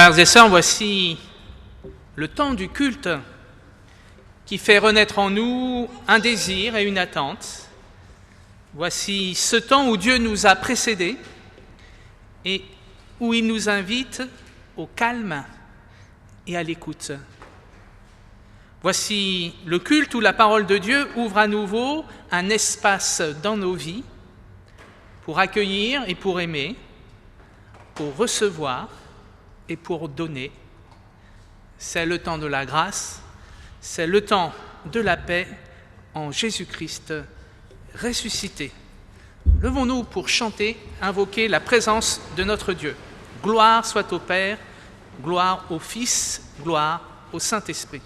Frères et sœurs, voici le temps du culte qui fait renaître en nous un désir et une attente. Voici ce temps où Dieu nous a précédés et où il nous invite au calme et à l'écoute. Voici le culte où la parole de Dieu ouvre à nouveau un espace dans nos vies pour accueillir et pour aimer, pour recevoir et pour donner. C'est le temps de la grâce, c'est le temps de la paix en Jésus-Christ ressuscité. Levons-nous pour chanter, invoquer la présence de notre Dieu. Gloire soit au Père, gloire au Fils, gloire au Saint-Esprit.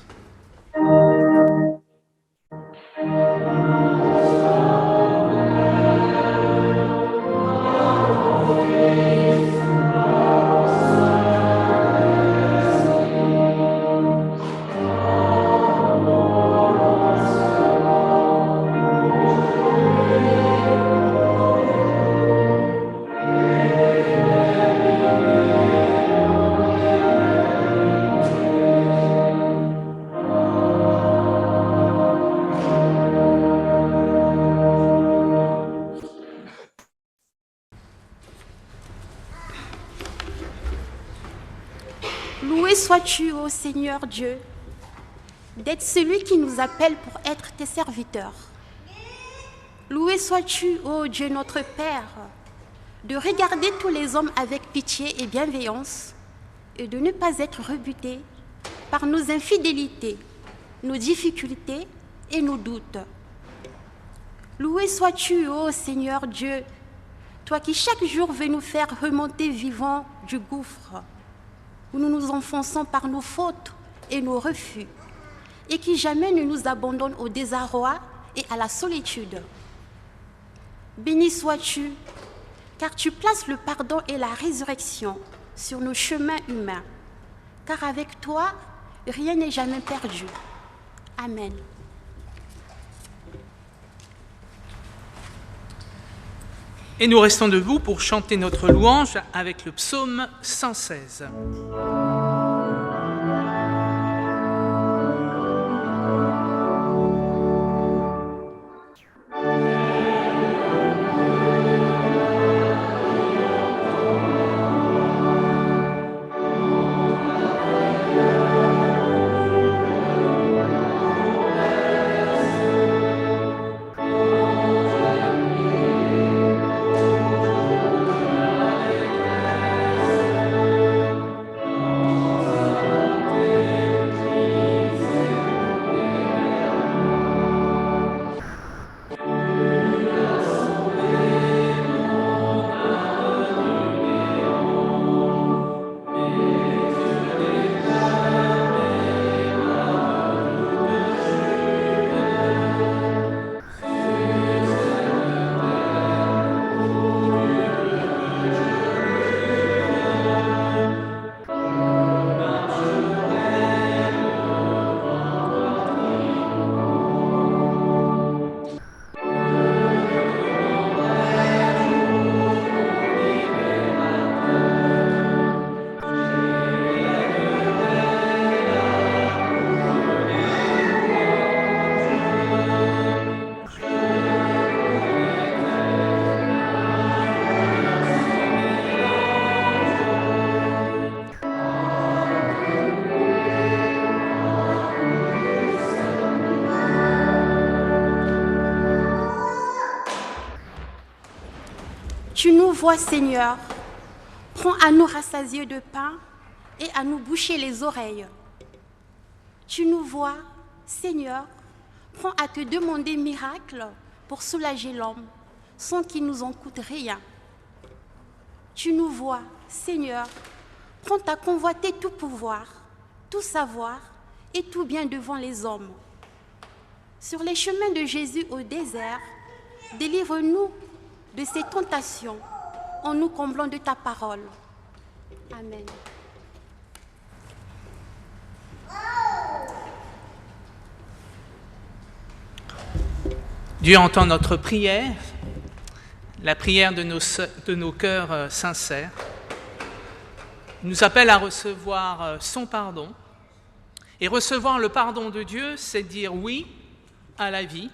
Loué sois-tu, ô Seigneur Dieu, d'être celui qui nous appelle pour être tes serviteurs. Loué sois-tu, ô Dieu notre Père, de regarder tous les hommes avec pitié et bienveillance et de ne pas être rebuté par nos infidélités, nos difficultés et nos doutes. Loué sois-tu, ô Seigneur Dieu, toi qui chaque jour veux nous faire remonter vivants du gouffre, où nous nous enfonçons par nos fautes et nos refus, et qui jamais ne nous abandonne au désarroi et à la solitude. Béni sois-tu, car tu places le pardon et la résurrection sur nos chemins humains, car avec toi, rien n'est jamais perdu. Amen. Et nous restons debout pour chanter notre louange avec le psaume 116. Tu nous vois, Seigneur, prends à nous rassasier de pain et à nous boucher les oreilles. Tu nous vois, Seigneur, prends à te demander miracle pour soulager l'homme, sans qu'il nous en coûte rien. Tu nous vois, Seigneur, prends à convoiter tout pouvoir, tout savoir et tout bien devant les hommes. Sur les chemins de Jésus au désert, délivre-nous de ces tentations en nous comblant de ta parole. Amen. Dieu entend notre prière, la prière de nos cœurs sincères. Il nous appelle à recevoir son pardon. Et recevoir le pardon de Dieu, c'est dire oui à la vie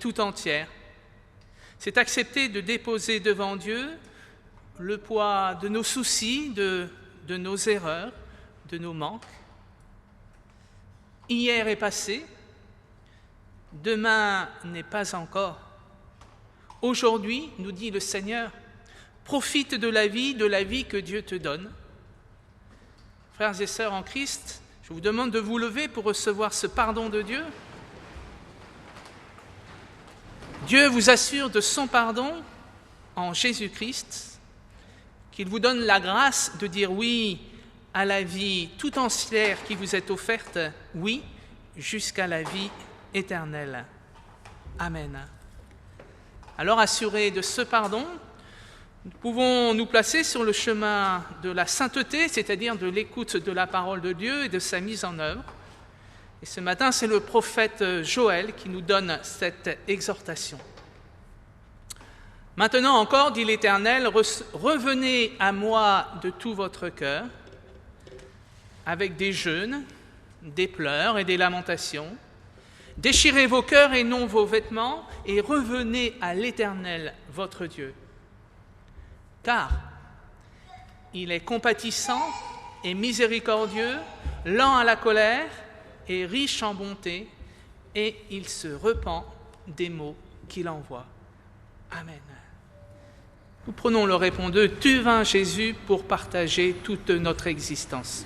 tout entière. C'est accepter de déposer devant Dieu le poids de nos soucis, de nos erreurs, de nos manques. Hier est passé, demain n'est pas encore. Aujourd'hui, nous dit le Seigneur, profite de la vie que Dieu te donne. Frères et sœurs en Christ, je vous demande de vous lever pour recevoir ce pardon de Dieu. Dieu vous assure de son pardon en Jésus-Christ, qu'il vous donne la grâce de dire oui à la vie tout entière qui vous est offerte, oui, jusqu'à la vie éternelle. Amen. Alors, assurés de ce pardon, nous pouvons nous placer sur le chemin de la sainteté, c'est-à-dire de l'écoute de la parole de Dieu et de sa mise en œuvre. Et ce matin, c'est le prophète Joël qui nous donne cette exhortation. Maintenant encore, dit l'Éternel, revenez à moi de tout votre cœur, avec des jeûnes, des pleurs et des lamentations. Déchirez vos cœurs et non vos vêtements, et revenez à l'Éternel, votre Dieu. Car il est compatissant et miséricordieux, lent à la colère et riche en bonté, et il se repent des maux qu'il envoie. Amen. Nous prenons le répondeur « Tu vins, Jésus » pour partager toute notre existence.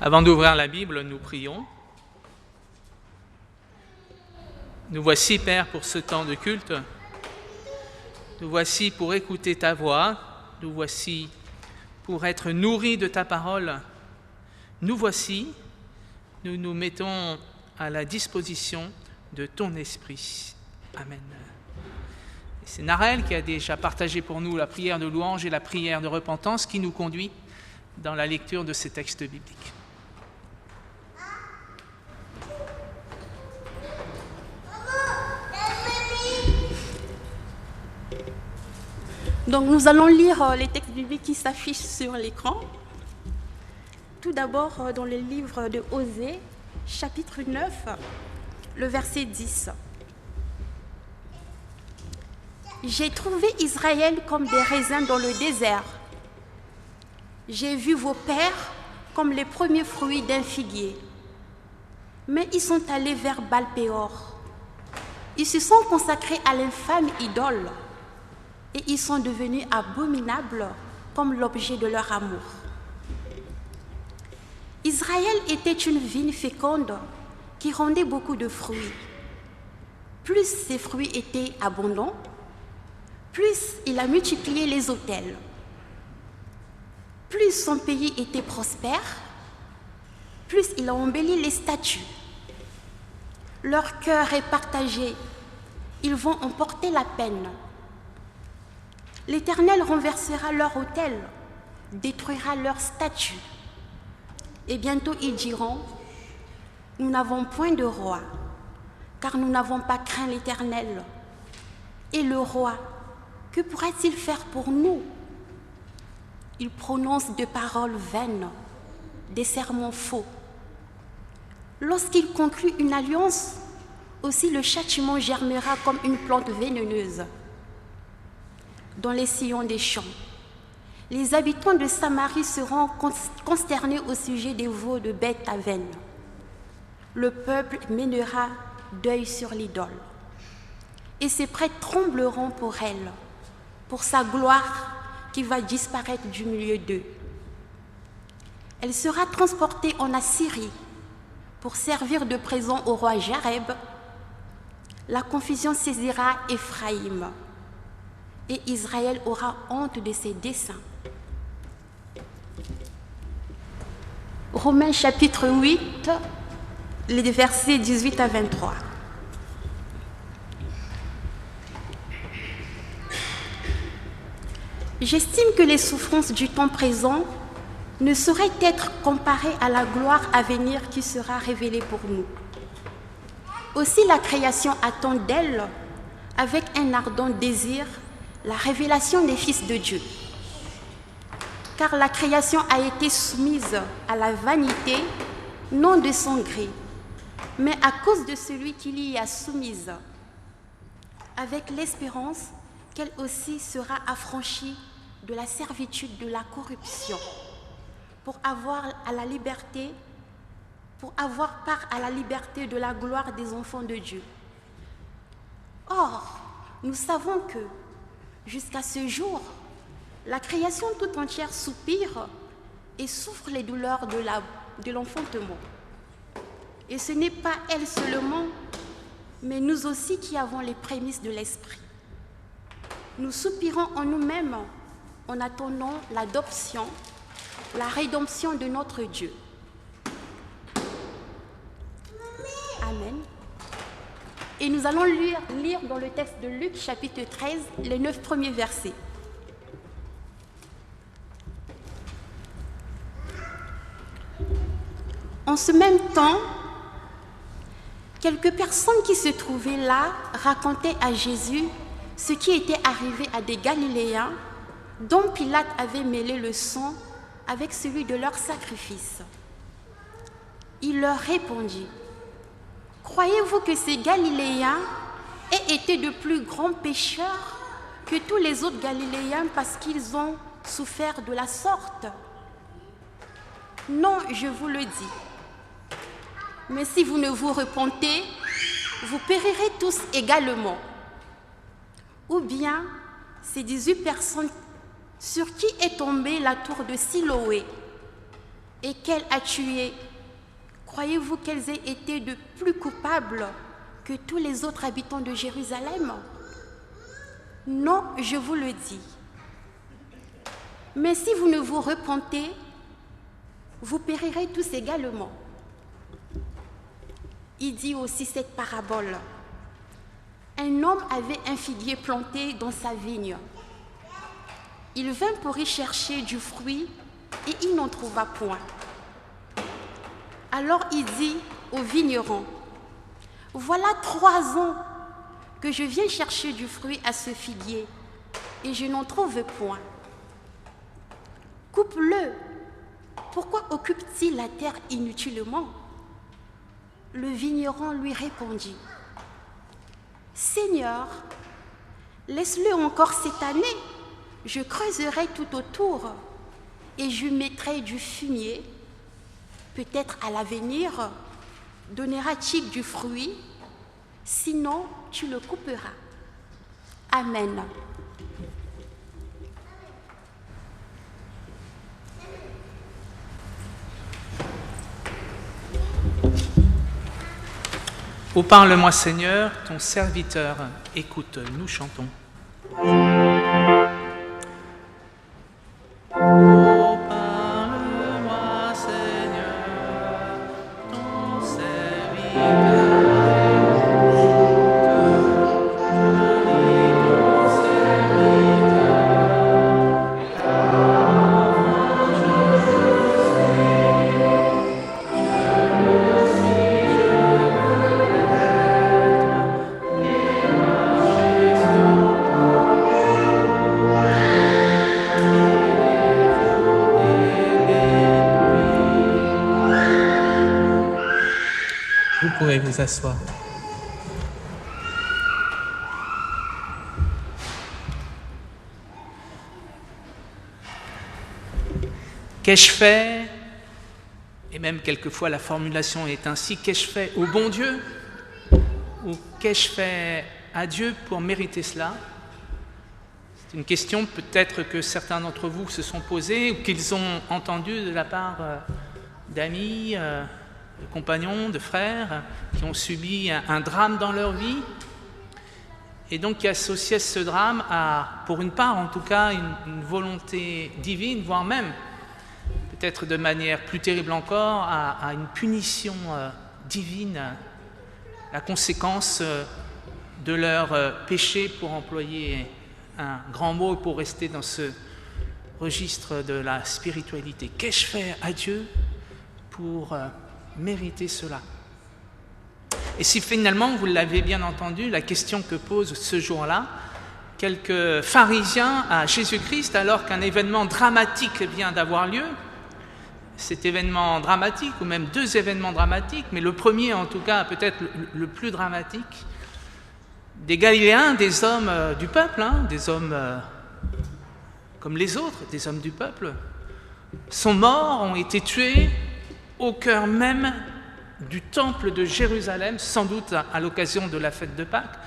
Avant d'ouvrir la Bible, nous prions. Nous voici, Père, pour ce temps de culte. Nous voici pour écouter ta voix. Nous voici pour être nourris de ta parole. Nous voici, nous nous mettons à la disposition de ton esprit. Amen. C'est Narelle qui a déjà partagé pour nous la prière de louange et la prière de repentance qui nous conduit dans la lecture de ces textes bibliques. Donc nous allons lire les textes bibliques qui s'affichent sur l'écran. Tout d'abord dans le livre de Osée, chapitre 9, le verset 10. J'ai trouvé Israël comme des raisins dans le désert. J'ai vu vos pères comme les premiers fruits d'un figuier. Mais ils sont allés vers Baal-Péor. Ils se sont consacrés à l'infâme idole. Et ils sont devenus abominables comme l'objet de leur amour. Israël était une vigne féconde qui rendait beaucoup de fruits. Plus ses fruits étaient abondants, plus il a multiplié les autels. Plus son pays était prospère, plus il a embelli les statues. Leur cœur est partagé, ils vont en porter la peine. L'Éternel renversera leur autel, détruira leurs statues. Et bientôt ils diront, nous n'avons point de roi, car nous n'avons pas craint l'Éternel. Et le roi, que pourrait-il faire pour nous? Il prononce des paroles vaines, des serments faux. Lorsqu'il conclut une alliance, aussi le châtiment germera comme une plante vénéneuse dans les sillons des champs. Les habitants de Samarie seront consternés au sujet des veaux de Beth-Aven. Le peuple mènera deuil sur l'idole. Et ses prêtres trembleront pour elle, pour sa gloire qui va disparaître du milieu d'eux. Elle sera transportée en Assyrie pour servir de présent au roi Jareb. La confusion saisira Éphraïm et Israël aura honte de ses desseins. Romains chapitre 8, les versets 18 à 23. J'estime que les souffrances du temps présent ne sauraient être comparées à la gloire à venir qui sera révélée pour nous. Aussi la création attend d'elle, avec un ardent désir, la révélation des fils de Dieu. Car la création a été soumise à la vanité, non de son gré, mais à cause de celui qui l'y a soumise, avec l'espérance qu'elle aussi sera affranchie de la servitude de la corruption, pour avoir part à la liberté de la gloire des enfants de Dieu. Or, nous savons que, jusqu'à ce jour, la création tout entière soupire et souffre les douleurs de l'enfantement. Et ce n'est pas elle seulement, mais nous aussi qui avons les prémices de l'esprit. Nous soupirons en nous-mêmes en attendant l'adoption, la rédemption de notre Dieu. Amen. Et nous allons lire dans le texte de Luc chapitre 13, les 9 premiers versets. En ce même temps, quelques personnes qui se trouvaient là racontaient à Jésus ce qui était arrivé à des Galiléens dont Pilate avait mêlé le sang avec celui de leur sacrifice. Il leur répondit: « Croyez-vous que ces Galiléens aient été de plus grands pécheurs que tous les autres Galiléens parce qu'ils ont souffert de la sorte? Non, je vous le dis. Mais si vous ne vous repentez, vous périrez tous également. Ou bien ces 18 personnes sur qui est tombée la tour de Siloé et qu'elle a tué, croyez-vous qu'elles aient été de plus coupables que tous les autres habitants de Jérusalem? Non, je vous le dis. Mais si vous ne vous repentez, vous périrez tous également. » Il dit aussi cette parabole. Un homme avait un figuier planté dans sa vigne. Il vint pour y chercher du fruit et il n'en trouva point. Alors il dit au vigneron: « Voilà 3 ans que je viens chercher du fruit à ce figuier et je n'en trouve point. Coupe-le. Pourquoi occupe-t-il la terre inutilement ?» Le vigneron lui répondit: « Seigneur, laisse-le encore cette année. Je creuserai tout autour et je mettrai du fumier. Peut-être à l'avenir donnera-t-il du fruit, sinon tu le couperas. » Amen. Ô parle-moi Seigneur, ton serviteur écoute, nous chantons. Ô parle-moi Seigneur, ton serviteur. Vous pouvez vous asseoir. Qu'ai-je fait? Et même quelquefois la formulation est ainsi, qu'ai-je fait au bon Dieu? Ou qu'ai-je fait à Dieu pour mériter cela? C'est une question peut-être que certains d'entre vous se sont posées ou qu'ils ont entendue de la part d'amis, de compagnons, de frères qui ont subi un drame dans leur vie et donc qui associaient ce drame à, pour une part en tout cas, une volonté divine, voire même, peut-être de manière plus terrible encore, à une punition divine, la conséquence de leur péché, pour employer un grand mot, pour rester dans ce registre de la spiritualité. Qu'ai-je fait à Dieu pour mériter cela? Et si finalement, vous l'avez bien entendu, la question que pose ce jour-là quelques pharisiens à Jésus-Christ, alors qu'un événement dramatique vient d'avoir lieu, cet événement dramatique, ou même deux événements dramatiques, mais le premier en tout cas peut-être le plus dramatique, des Galiléens, des hommes du peuple, des hommes comme les autres, des hommes du peuple, sont morts, ont été tués au cœur même du temple de Jérusalem, sans doute à l'occasion de la fête de Pâques.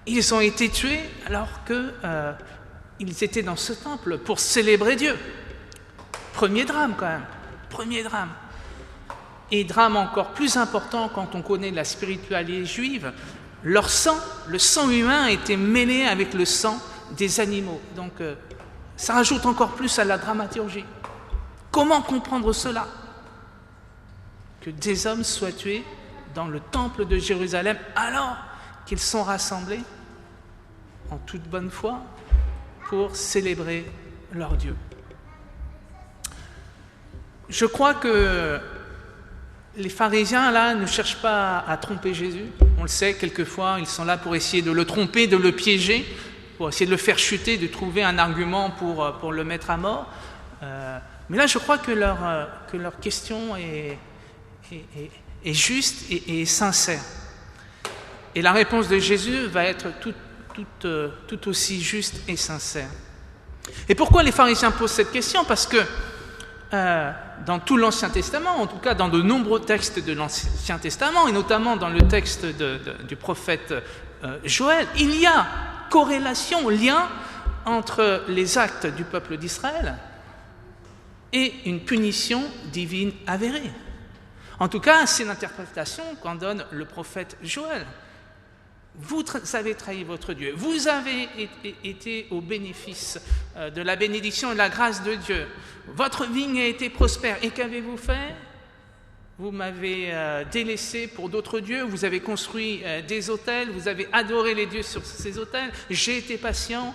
Ils ont été tués alors qu'ils étaient dans ce temple pour célébrer Dieu. Premier drame quand même, premier drame. Et drame encore plus important quand on connaît la spiritualité juive, leur sang, le sang humain a été mêlé avec le sang des animaux. Donc ça rajoute encore plus à la dramaturgie. Comment comprendre cela? Que des hommes soient tués dans le temple de Jérusalem alors qu'ils sont rassemblés en toute bonne foi pour célébrer leur Dieu. Je crois que les pharisiens, là, ne cherchent pas à tromper Jésus. On le sait, quelquefois, ils sont là pour essayer de le tromper, de le piéger, pour essayer de le faire chuter, de trouver un argument pour le mettre à mort. Mais là, je crois que leur question est juste et sincère. Et la réponse de Jésus va être tout aussi juste et sincère. Et pourquoi les pharisiens posent cette question? Parce que dans tout l'Ancien Testament, en tout cas dans de nombreux textes de l'Ancien Testament, et notamment dans le texte du prophète Joël, il y a corrélation, lien entre les actes du peuple d'Israël et une punition divine avérée. En tout cas, c'est l'interprétation qu'en donne le prophète Joël. Vous avez trahi votre Dieu, vous avez été au bénéfice de la bénédiction et de la grâce de Dieu. Votre vigne a été prospère. Et qu'avez-vous fait? Vous m'avez délaissé pour d'autres dieux, vous avez construit des autels, vous avez adoré les dieux sur ces autels. J'ai été patient,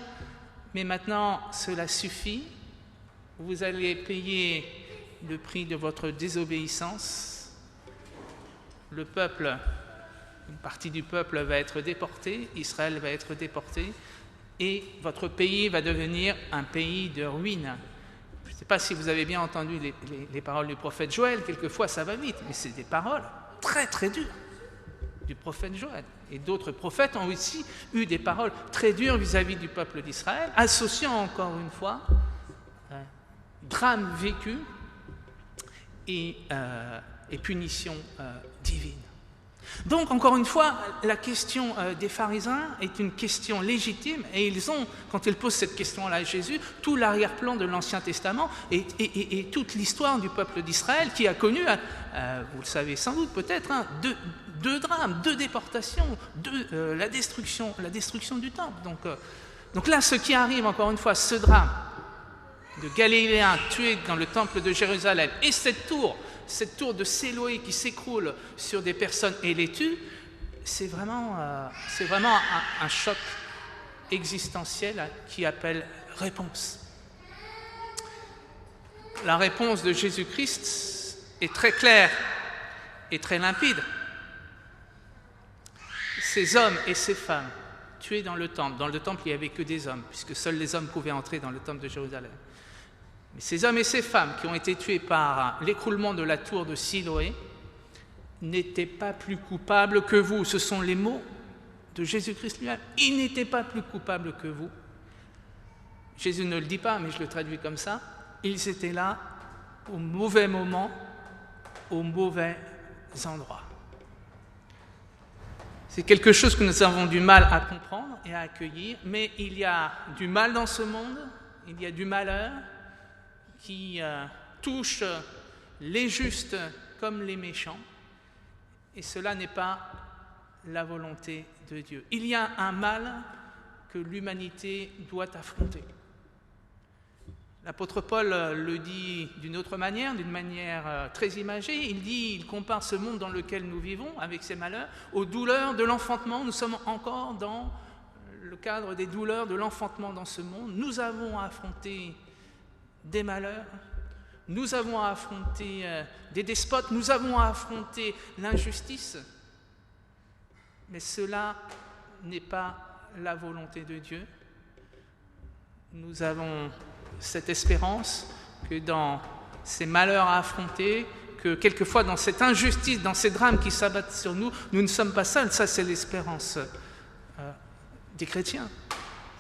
mais maintenant cela suffit. Vous allez payer le prix de votre désobéissance. Le peuple, une partie du peuple va être déportée, Israël va être déporté, et votre pays va devenir un pays de ruines. Je ne sais pas si vous avez bien entendu les paroles du prophète Joël, quelquefois ça va vite, mais c'est des paroles très très dures du prophète Joël. Et d'autres prophètes ont aussi eu des paroles très dures vis-à-vis du peuple d'Israël, associant encore une fois drame vécu et punition divine. Donc, encore une fois, la question des pharisiens est une question légitime et ils ont, quand ils posent cette question-là à Jésus, tout l'arrière-plan de l'Ancien Testament et toute l'histoire du peuple d'Israël qui a connu, vous le savez sans doute peut-être, deux drames, deux déportations, la destruction du temple. Donc là, ce qui arrive, encore une fois, ce drame de Galiléens tués dans le temple de Jérusalem et cette tour de Siloé qui s'écroule sur des personnes et les tue, c'est vraiment un choc existentiel qui appelle réponse. La réponse de Jésus-Christ est très claire et très limpide. Ces hommes et ces femmes tués dans le temple il n'y avait que des hommes, puisque seuls les hommes pouvaient entrer dans le temple de Jérusalem. Mais ces hommes et ces femmes qui ont été tués par l'écroulement de la tour de Siloé n'étaient pas plus coupables que vous. Ce sont les mots de Jésus-Christ lui-même. Ils n'étaient pas plus coupables que vous. Jésus ne le dit pas, mais je le traduis comme ça. Ils étaient là au mauvais moment, au mauvais endroit. C'est quelque chose que nous avons du mal à comprendre et à accueillir, mais il y a du mal dans ce monde, il y a du malheur qui touche les justes comme les méchants, et cela n'est pas la volonté de Dieu. Il y a un mal que l'humanité doit affronter. L'apôtre Paul le dit d'une autre manière, d'une manière très imagée. Il compare ce monde dans lequel nous vivons, avec ses malheurs, aux douleurs de l'enfantement. Nous sommes encore dans le cadre des douleurs de l'enfantement dans ce monde. Nous avons à affronter des malheurs, nous avons à affronter des despotes, nous avons à affronter l'injustice. Mais cela n'est pas la volonté de Dieu. Nous avons cette espérance que dans ces malheurs à affronter, que quelquefois dans cette injustice, dans ces drames qui s'abattent sur nous, nous ne sommes pas seuls. Ça, c'est l'espérance des chrétiens.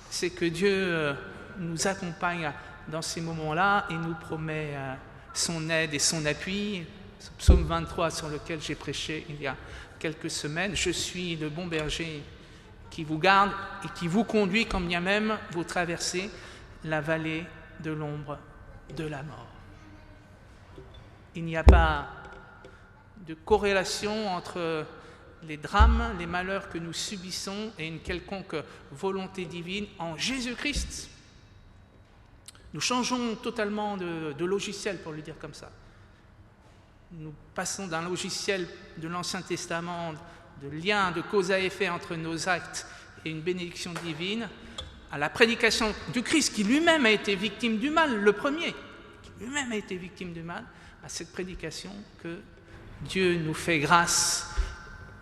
C'est que Dieu nous accompagne dans ces moments-là et nous promet son aide et son appui. Ce psaume 23 sur lequel j'ai prêché il y a quelques semaines, « Je suis le bon berger qui vous garde et qui vous conduit quand bien même vous traversez la vallée de l'ombre de la mort. » Il n'y a pas de corrélation entre les drames, les malheurs que nous subissons et une quelconque volonté divine en Jésus-Christ. Nous changeons totalement de logiciel, pour le dire comme ça. Nous passons d'un logiciel de l'Ancien Testament, de lien, de cause à effet entre nos actes et une bénédiction divine, à la prédication du Christ qui lui-même a été victime du mal, le premier, qui lui-même a été victime du mal, à cette prédication que Dieu nous fait grâce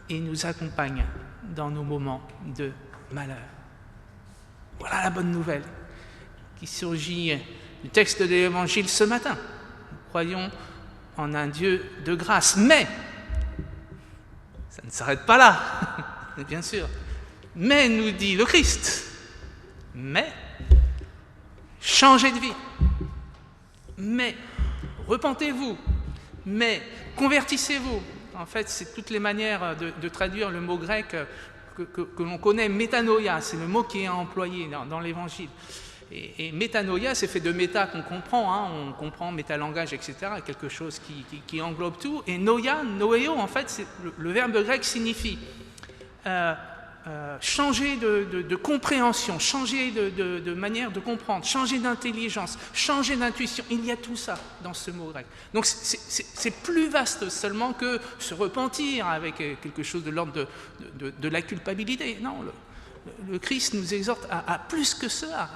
et nous accompagne dans nos moments de malheur. Voilà la bonne nouvelle qui surgit du texte de l'Évangile ce matin. Nous croyons en un Dieu de grâce, mais ça ne s'arrête pas là, bien sûr. Mais, nous dit le Christ, mais changez de vie, mais repentez-vous, mais convertissez-vous. En fait, c'est toutes les manières de traduire le mot grec que l'on connaît, métanoïa, c'est le mot qui est employé dans l'Évangile. Et métanoïa, c'est fait de méta qu'on comprend, on comprend métalangage, etc., quelque chose qui englobe tout. Et noia, noéo, en fait, le verbe grec signifie changer de compréhension, changer de manière de comprendre, changer d'intelligence, changer d'intuition. Il y a tout ça dans ce mot grec. Donc c'est plus vaste seulement que se repentir avec quelque chose de l'ordre de la culpabilité. Non, le Christ nous exhorte à plus que cela,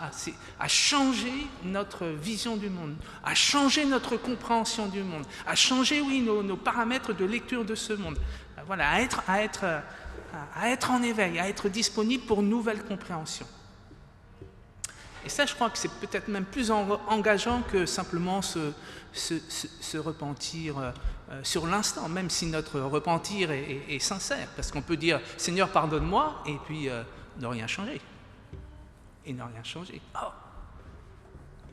à changer notre vision du monde, à changer notre compréhension du monde, à changer, oui, nos paramètres de lecture de ce monde. Voilà, à être en éveil, à être disponible pour une nouvelle compréhension. Et ça, je crois que c'est peut-être même plus engageant que simplement se repentir sur l'instant, même si notre repentir est sincère. Parce qu'on peut dire « Seigneur, pardonne-moi » et puis ne rien changer. Et ne rien changer. Oh,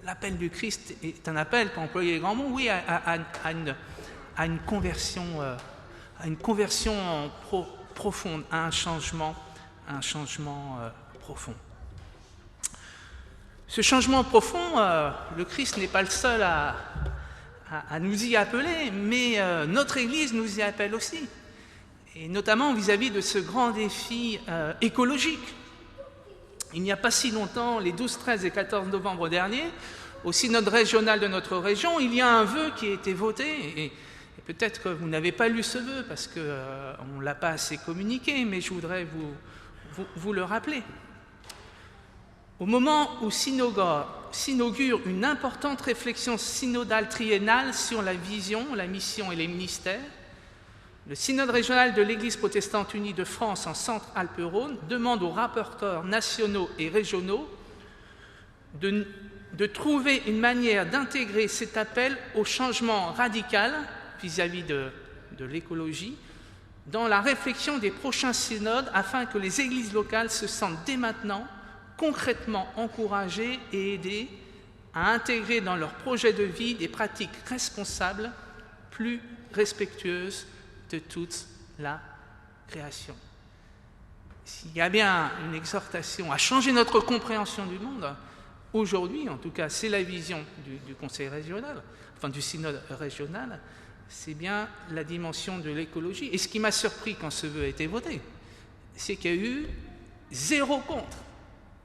l'appel du Christ est un appel, pour employer les grands mots, oui, à une conversion, profonde, à un changement profond. Ce changement profond, le Christ n'est pas le seul à nous y appeler, mais notre Église nous y appelle aussi, et notamment vis-à-vis de ce grand défi écologique. Il n'y a pas si longtemps, les 12, 13 et 14 novembre dernier, au synode régional de notre région, il y a un vœu qui a été voté, et peut-être que vous n'avez pas lu ce vœu parce qu'on ne l'a pas assez communiqué, mais je voudrais vous le rappeler. Au moment où s'inaugure une importante réflexion synodale triennale sur la vision, la mission et les ministères, le synode régional de l'Église protestante unie de France en Centre-Alpes-Rhône demande aux rapporteurs nationaux et régionaux de trouver une manière d'intégrer cet appel au changement radical vis-à-vis de l'écologie dans la réflexion des prochains synodes afin que les églises locales se sentent dès maintenant concrètement encouragées et aidées à intégrer dans leur projet de vie des pratiques responsables, plus respectueuses de toute la création. S'il y a bien une exhortation à changer notre compréhension du monde, aujourd'hui, en tout cas, c'est la vision du Conseil régional, enfin du synode régional, c'est bien la dimension de l'écologie. Et ce qui m'a surpris quand ce vœu a été voté, c'est qu'il y a eu 0 contre,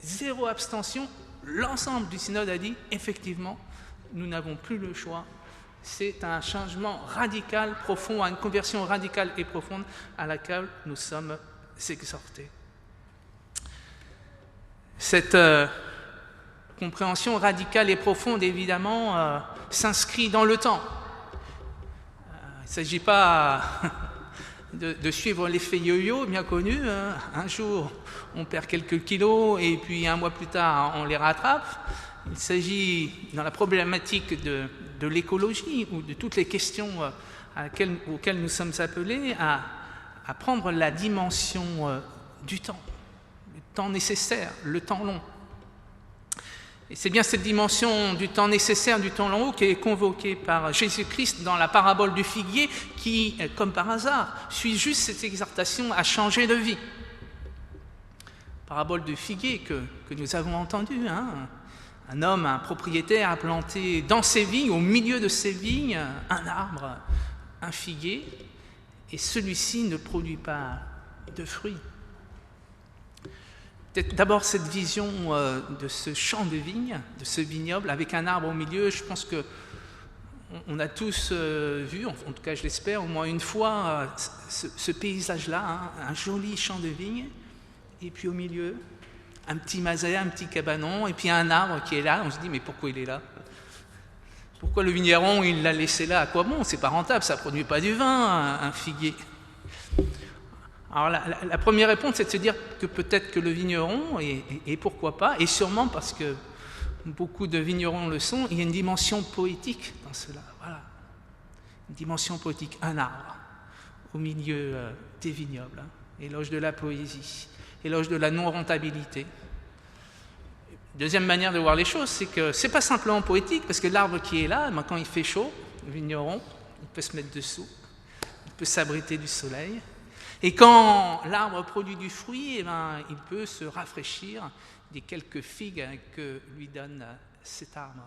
0 abstention. L'ensemble du synode a dit, effectivement, nous n'avons plus le choix. C'est un changement radical, profond, une conversion radicale et profonde à laquelle nous sommes exhortés. Cette compréhension radicale et profonde, évidemment, s'inscrit dans le temps. Il ne s'agit pas de suivre l'effet yo-yo, bien connu. Un jour, on perd quelques kilos et puis un mois plus tard, on les rattrape. Il s'agit, dans la problématique de l'écologie ou de toutes les questions auxquelles nous sommes appelés, à prendre la dimension du temps, le temps nécessaire, le temps long. Et c'est bien cette dimension du temps nécessaire, du temps long, qui est convoquée par Jésus-Christ dans la parabole du figuier, qui, comme par hasard, suit juste cette exhortation à changer de vie. Parabole du figuier que nous avons entendue. Un homme, un propriétaire a planté dans ses vignes, au milieu de ses vignes, un arbre, un figuier, et celui-ci ne produit pas de fruits. Peut-être d'abord cette vision de ce champ de vigne, de ce vignoble, avec un arbre au milieu. Je pense qu'on a tous vu, en tout cas je l'espère, au moins une fois, ce paysage-là, un joli champ de vigne, et puis au milieu, un petit maset, un petit cabanon, et puis un arbre qui est là. On se dit, mais pourquoi il est là? Pourquoi le vigneron, il l'a laissé là? À quoi bon? C'est pas rentable, ça ne produit pas du vin, un figuier. Alors la première réponse, c'est de se dire que peut-être que le vigneron, et pourquoi pas, et sûrement parce que beaucoup de vignerons le sont, il y a une dimension poétique dans cela. Voilà. Une dimension poétique, un arbre au milieu des vignobles, éloge de la poésie, éloge de la non-rentabilité. Deuxième manière de voir les choses, c'est que ce n'est pas simplement poétique, parce que l'arbre qui est là, quand il fait chaud, le vigneron, il peut se mettre dessous, il peut s'abriter du soleil. Et quand l'arbre produit du fruit, il peut se rafraîchir des quelques figues que lui donne cet arbre.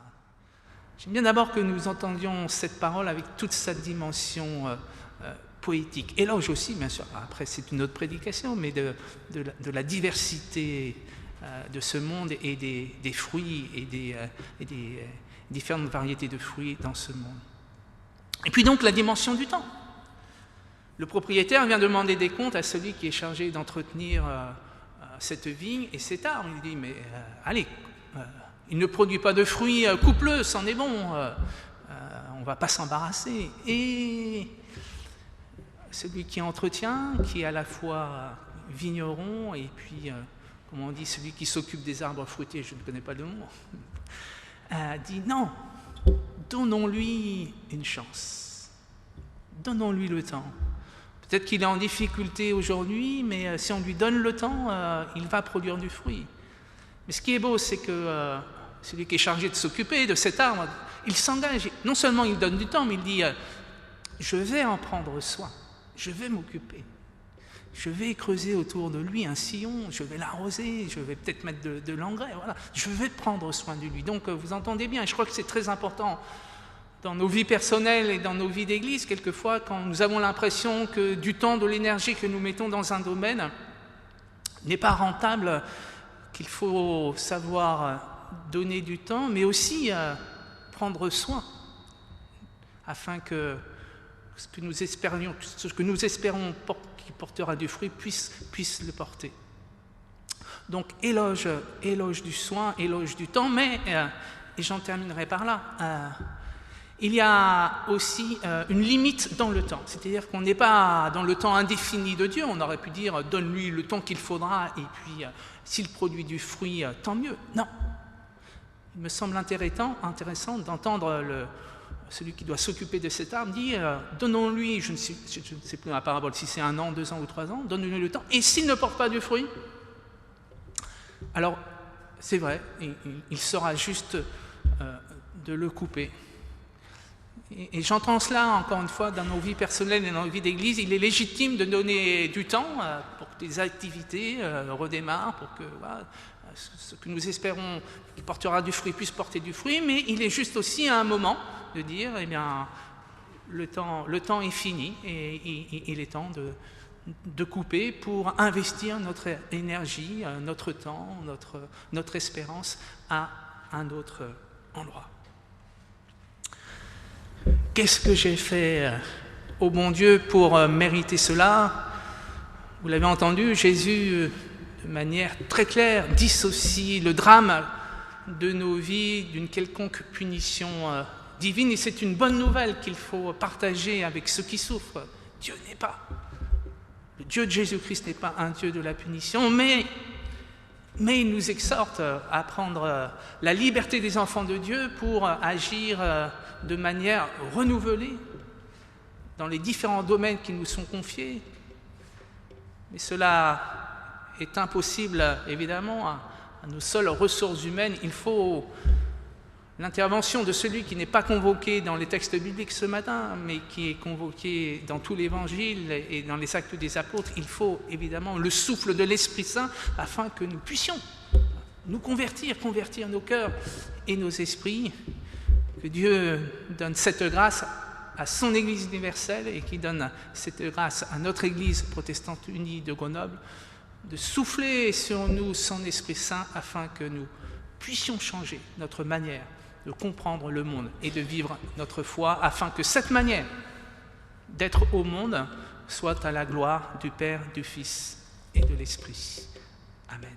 J'aime bien d'abord que nous entendions cette parole avec toute sa dimension poétique. Éloge aussi, bien sûr, après c'est une autre prédication, mais de la diversité de ce monde et des fruits et des différentes variétés de fruits dans ce monde. Et puis donc la dimension du temps. Le propriétaire vient demander des comptes à celui qui est chargé d'entretenir cette vigne et cet arbre. Il dit, mais allez, il ne produit pas de fruits, coupe-le, c'en est bon, on ne va pas s'embarrasser. Et celui qui entretient, qui est à la fois vigneron et puis, comment on dit, celui qui s'occupe des arbres fruitiers, je ne connais pas le nom, dit non, donnons-lui une chance, donnons-lui le temps. Peut-être qu'il est en difficulté aujourd'hui, mais si on lui donne le temps, il va produire du fruit. Mais ce qui est beau, c'est que celui qui est chargé de s'occuper de cet arbre, il s'engage. Non seulement il donne du temps, mais il dit je vais en prendre soin, je vais m'occuper. Je vais creuser autour de lui un sillon, je vais l'arroser, je vais peut-être mettre de l'engrais, voilà. Je vais prendre soin de lui. Donc vous entendez bien, je crois que c'est très important dans nos vies personnelles et dans nos vies d'église, quelquefois, quand nous avons l'impression que du temps, de l'énergie que nous mettons dans un domaine n'est pas rentable, qu'il faut savoir donner du temps, mais aussi prendre soin, afin que ce que nous espérons qui portera du fruit puisse le porter. Donc éloge du soin, éloge du temps, mais, et j'en terminerai par là, il y a aussi une limite dans le temps, c'est-à-dire qu'on n'est pas dans le temps indéfini de Dieu. On aurait pu dire donne-lui le temps qu'il faudra et puis s'il produit du fruit, tant mieux. Non, il me semble intéressant d'entendre celui qui doit s'occuper de cet arbre dire donnons-lui, je ne sais plus dans la parabole si c'est 1 an, 2 ans ou 3 ans, donnons-lui le temps, et s'il ne porte pas de fruit, alors c'est vrai, il sera juste de le couper. Et j'entends cela, encore une fois, dans nos vies personnelles et dans nos vies d'église. Il est légitime de donner du temps pour que les activités redémarrent, pour que ce que nous espérons qui portera du fruit puisse porter du fruit, mais il est juste aussi à un moment de dire, eh bien, le temps est fini et il est temps de couper pour investir notre énergie, notre temps, notre espérance à un autre endroit. Qu'est-ce que j'ai fait au bon Dieu pour mériter cela? Vous l'avez entendu, Jésus, de manière très claire, dissocie le drame de nos vies d'une quelconque punition divine. Et c'est une bonne nouvelle qu'il faut partager avec ceux qui souffrent. Le Dieu de Jésus-Christ n'est pas un Dieu de la punition, mais il nous exhorte à prendre la liberté des enfants de Dieu pour agir de manière renouvelée dans les différents domaines qui nous sont confiés. Mais cela est impossible, évidemment, à nos seules ressources humaines. Il faut l'intervention de celui qui n'est pas convoqué dans les textes bibliques ce matin, mais qui est convoqué dans tout l'Évangile et dans les actes des apôtres. Il faut évidemment le souffle de l'Esprit Saint afin que nous puissions nous convertir nos cœurs et nos esprits. Que Dieu donne cette grâce à son Église universelle et qui donne cette grâce à notre Église protestante unie de Grenoble, de souffler sur nous son Esprit Saint afin que nous puissions changer notre manière de comprendre le monde et de vivre notre foi, afin que cette manière d'être au monde soit à la gloire du Père, du Fils et de l'Esprit. Amen.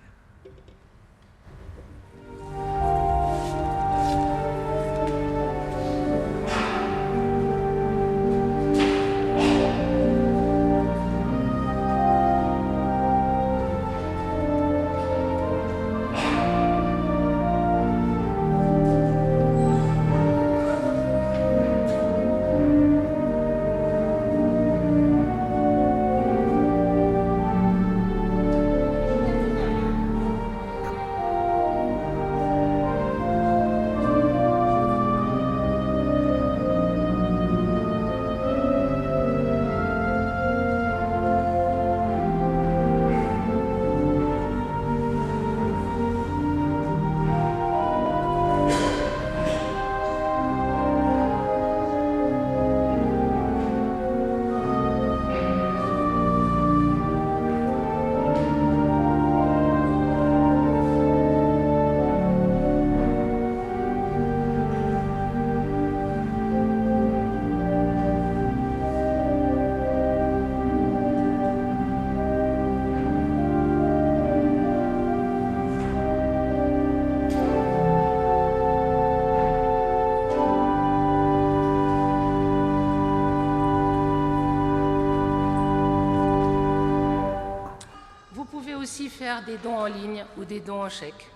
Faire des dons en ligne ou des dons en chèque.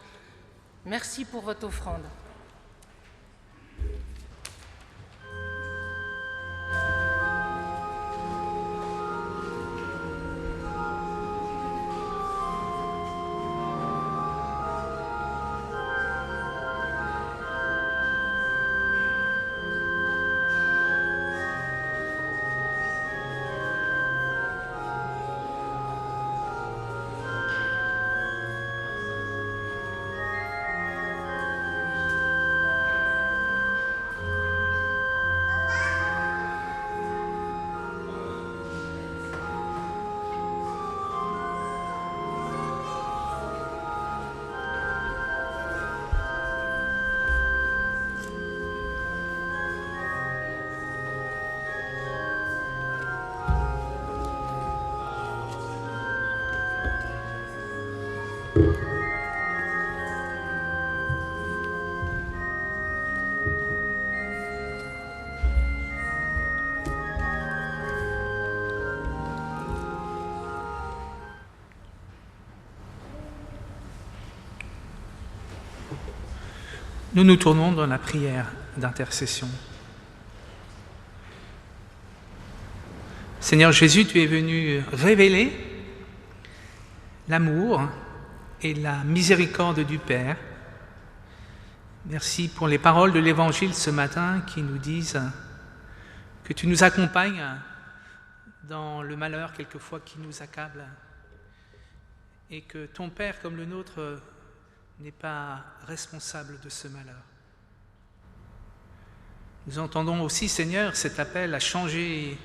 Merci pour votre offrande. Nous nous tournons dans la prière d'intercession. Seigneur Jésus, tu es venu révéler l'amour et la miséricorde du Père, Merci pour les paroles de l'Évangile ce matin qui nous disent que tu nous accompagnes dans le malheur quelquefois qui nous accable et que ton Père comme le nôtre n'est pas responsable de ce malheur. Nous entendons aussi, Seigneur, cet appel à changer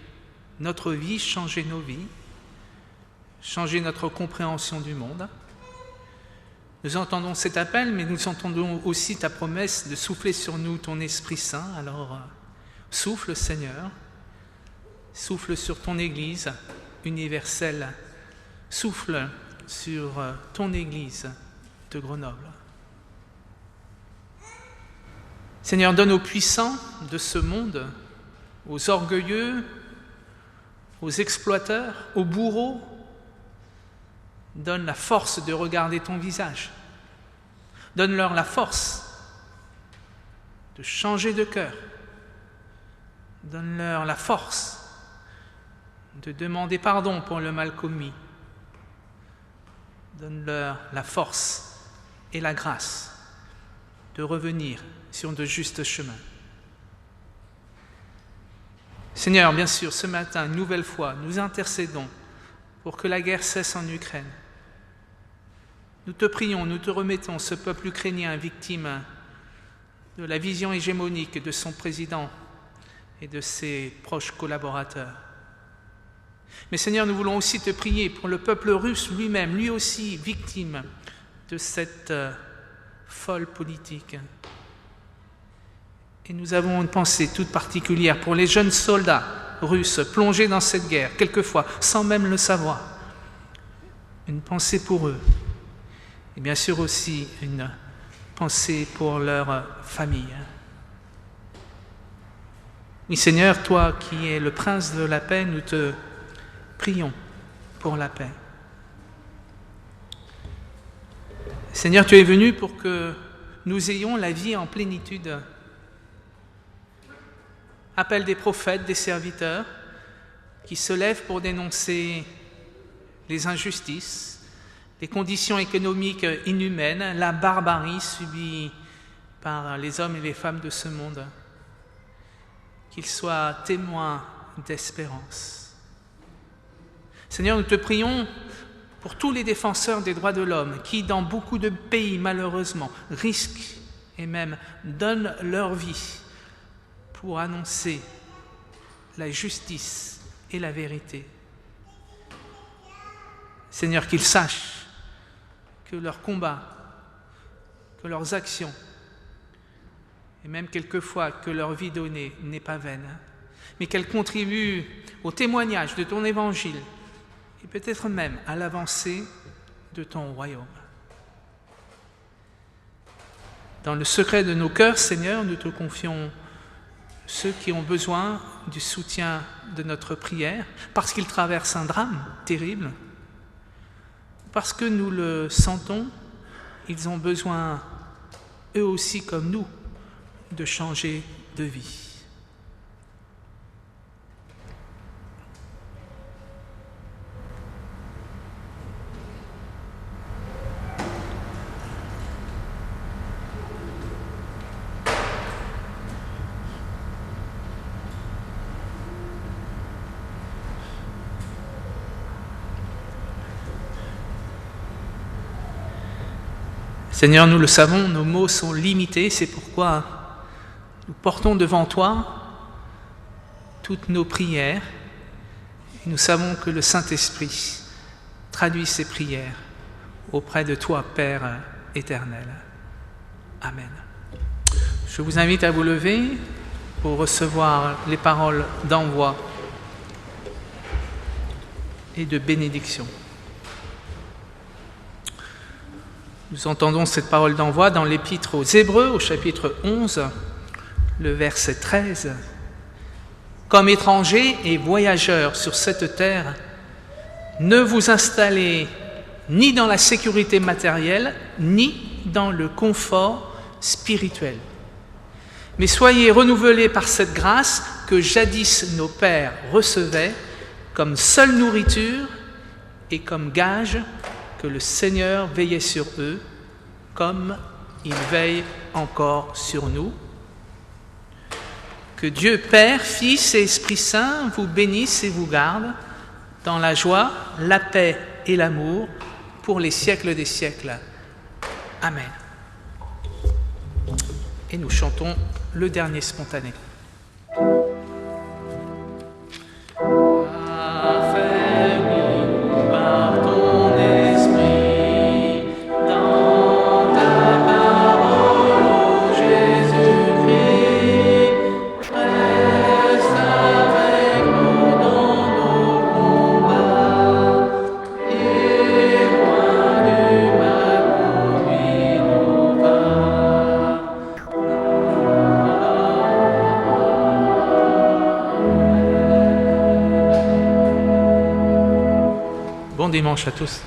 notre vie, changer nos vies, changer notre compréhension du monde. Nous entendons cet appel, mais nous entendons aussi ta promesse de souffler sur nous ton Esprit Saint. Alors, souffle, Seigneur, souffle sur ton Église universelle, souffle sur ton Église de Grenoble. Seigneur, donne aux puissants de ce monde, aux orgueilleux, aux exploiteurs, aux bourreaux, donne la force de regarder ton visage. Donne-leur la force de changer de cœur. Donne-leur la force de demander pardon pour le mal commis. Donne-leur la force et la grâce de revenir sur de justes chemins. Seigneur, bien sûr, ce matin, une nouvelle fois, nous intercédons pour que la guerre cesse en Ukraine. Nous te prions, nous te remettons ce peuple ukrainien victime de la vision hégémonique de son président et de ses proches collaborateurs. Mais Seigneur, nous voulons aussi te prier pour le peuple russe lui-même, lui aussi victime de cette folle politique. Et nous avons une pensée toute particulière pour les jeunes soldats russes plongés dans cette guerre, quelquefois sans même le savoir. Une pensée pour eux. Et bien sûr aussi une pensée pour leur famille. Oui Seigneur, toi qui es le prince de la paix, nous te prions pour la paix. Seigneur, tu es venu pour que nous ayons la vie en plénitude. Appel des prophètes, des serviteurs, qui se lèvent pour dénoncer les injustices, les conditions économiques inhumaines, la barbarie subie par les hommes et les femmes de ce monde. Qu'ils soient témoins d'espérance. Seigneur, nous te prions pour tous les défenseurs des droits de l'homme qui, dans beaucoup de pays, malheureusement, risquent et même donnent leur vie pour annoncer la justice et la vérité. Seigneur, qu'ils sachent que leur combat, que leurs actions, et même quelquefois que leur vie donnée n'est pas vaine, mais qu'elle contribue au témoignage de ton évangile et peut-être même à l'avancée de ton royaume. Dans le secret de nos cœurs, Seigneur, nous te confions ceux qui ont besoin du soutien de notre prière, parce qu'ils traversent un drame terrible, parce que nous le sentons, ils ont besoin, eux aussi comme nous, de changer de vie. Seigneur, nous le savons, nos mots sont limités, c'est pourquoi nous portons devant toi toutes nos prières et nous savons que le Saint-Esprit traduit ces prières auprès de toi, Père éternel. Amen. Je vous invite à vous lever pour recevoir les paroles d'envoi et de bénédiction. Nous entendons cette parole d'envoi dans l'Épître aux Hébreux, au chapitre 11, le verset 13. « Comme étrangers et voyageurs sur cette terre, ne vous installez ni dans la sécurité matérielle, ni dans le confort spirituel. Mais soyez renouvelés par cette grâce que jadis nos pères recevaient comme seule nourriture et comme gage que le Seigneur veillait sur eux, comme il veille encore sur nous. Que Dieu Père, Fils et Esprit Saint vous bénissent et vous gardent dans la joie, la paix et l'amour pour les siècles des siècles. Amen. Et nous chantons le dernier spontané. Bon dimanche à tous.